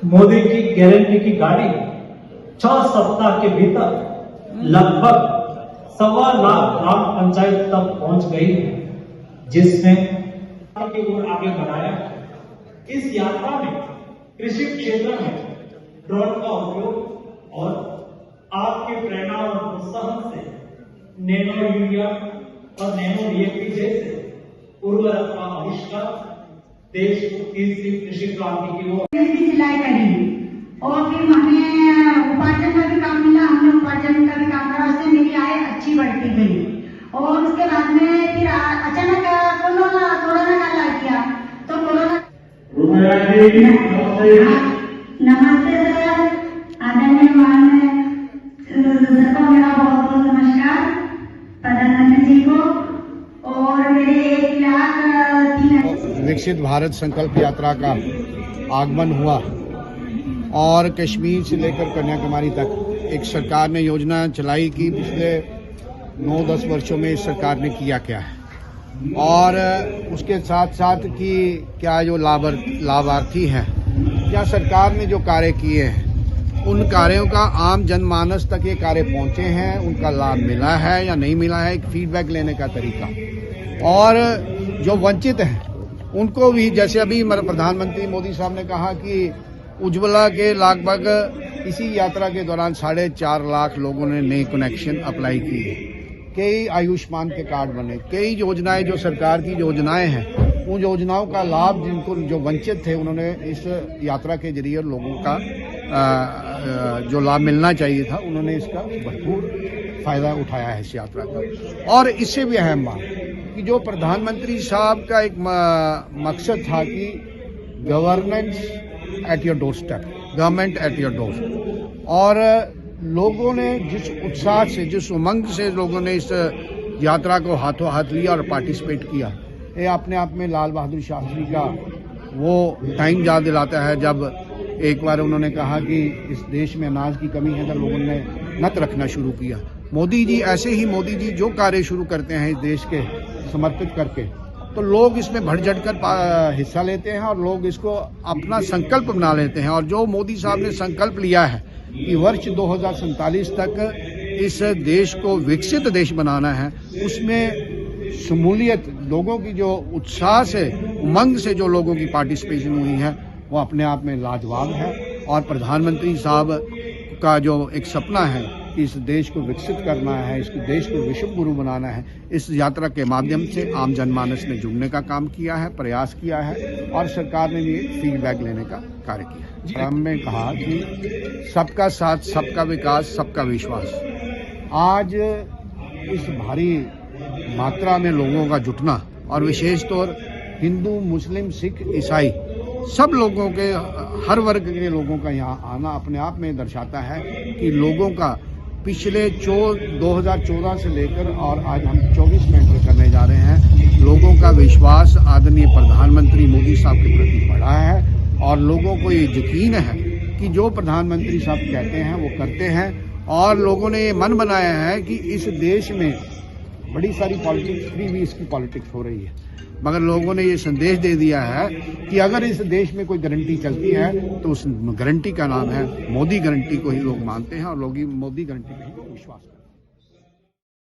मोदी की गारंटी की गाड़ी 6 सप्ताह के भीतर लगभग 1.25 लाख ग्राम पंचायत तक पहुंच गई, जिसने की ओर आगे बढ़ाया। इस यात्रा में कृषि क्षेत्र में ड्रोन का उपयोग और आपके प्रेरणा और प्रोत्साहन से नैनो यूरिया और नैनो डीएपी जैसे उर्वरक का आविष्कार देश को तीसरी कृषि क्रांति की ओर सिलाई करी और फिर हमें उपार्जन का भी काम मिला। हमने उपार्जन का भी काम करा, उससे मेरी आय अच्छी बढ़ती गई। और उसके बाद में फिर अचानक कोरोना का लग गया, तो कोरोना। नमस्ते सर, आदरणीय सबको मेरा बहुत बहुत नमस्कार प्रधानमंत्री जी को। और मेरे 1,03,000 विकसित भारत संकल्प यात्रा का आगमन हुआ और कश्मीर से लेकर कन्याकुमारी तक एक सरकार ने योजना चलाई कि पिछले 9-10 वर्षों में इस सरकार ने किया क्या है, और उसके साथ साथ कि क्या जो लाभार्थी हैं या सरकार ने जो कार्य किए हैं उन कार्यों का आम जनमानस तक ये कार्य पहुंचे हैं, उनका लाभ मिला है या नहीं मिला है, एक फीडबैक लेने का तरीका। और जो वंचित हैं उनको भी, जैसे अभी प्रधानमंत्री मोदी साहब ने कहा कि उज्ज्वला के लगभग इसी यात्रा के दौरान 4.5 लाख लोगों ने नए कनेक्शन अप्लाई किए, कई आयुष्मान के कार्ड बने, कई योजनाएं जो सरकार की योजनाएं हैं उन योजनाओं का लाभ जिनको जो वंचित थे उन्होंने इस यात्रा के जरिए लोगों का जो लाभ मिलना चाहिए था उन्होंने इसका भरपूर फायदा उठाया है इस यात्रा का। और इससे भी अहम बात कि जो प्रधानमंत्री साहब का एक मकसद था कि governance at your door step, government at your door, और लोगों ने जिस उत्साह से, जिस उमंग से लोगों ने इस यात्रा को हाथों हाथ लिया और पार्टिसिपेट किया, ये अपने आप में लाल बहादुर शास्त्री का वो टाइम याद दिलाता है जब एक बार उन्होंने कहा कि इस देश में अनाज की कमी है, तो लोगों ने नत रखना शुरू किया। मोदी जी ऐसे ही, मोदी जी जो कार्य शुरू करते हैं इस देश के समर्पित करके, तो लोग इसमें बढ़ चढ़कर हिस्सा लेते हैं और लोग इसको अपना संकल्प बना लेते हैं। और जो मोदी साहब ने संकल्प लिया है कि वर्ष 2047 तक इस देश को विकसित देश बनाना है, उसमें शमूलियत, लोगों की जो उत्साह से, उमंग से जो लोगों की पार्टिसिपेशन हुई है वो अपने आप में लाजवाब है। और प्रधानमंत्री साहब का जो एक सपना है कि इस देश को विकसित करना है, इस देश को विश्व गुरु बनाना है, इस यात्रा के माध्यम से आम जनमानस ने जुड़ने का काम किया है, प्रयास किया है और सरकार ने भी फीडबैक लेने का कार्य किया है। हमने कहा कि सबका साथ, सबका विकास, सबका विश्वास। आज इस भारी मात्रा में लोगों का जुटना और विशेष तौर हिंदू, मुस्लिम, सिख, ईसाई सब लोगों के, हर वर्ग के लोगों का यहाँ आना अपने आप में दर्शाता है कि लोगों का पिछले 2014 से लेकर और आज हम 24 में एंटर करने जा रहे हैं, लोगों का विश्वास आदरणीय प्रधानमंत्री मोदी साहब के प्रति बढ़ा है और लोगों को ये यकीन है कि जो प्रधानमंत्री साहब कहते हैं वो करते हैं। और लोगों ने ये मन बनाया है कि इस देश में बड़ी सारी पॉलिटिक्स, फ्री भी इसकी पॉलिटिक्स हो रही है, मगर लोगों ने ये संदेश दे दिया है कि अगर इस देश में कोई गारंटी चलती है तो उस गारंटी का नाम है मोदी गारंटी को ही लोग मानते हैं और लोग मोदी गारंटी पे ही विश्वास करते हैं।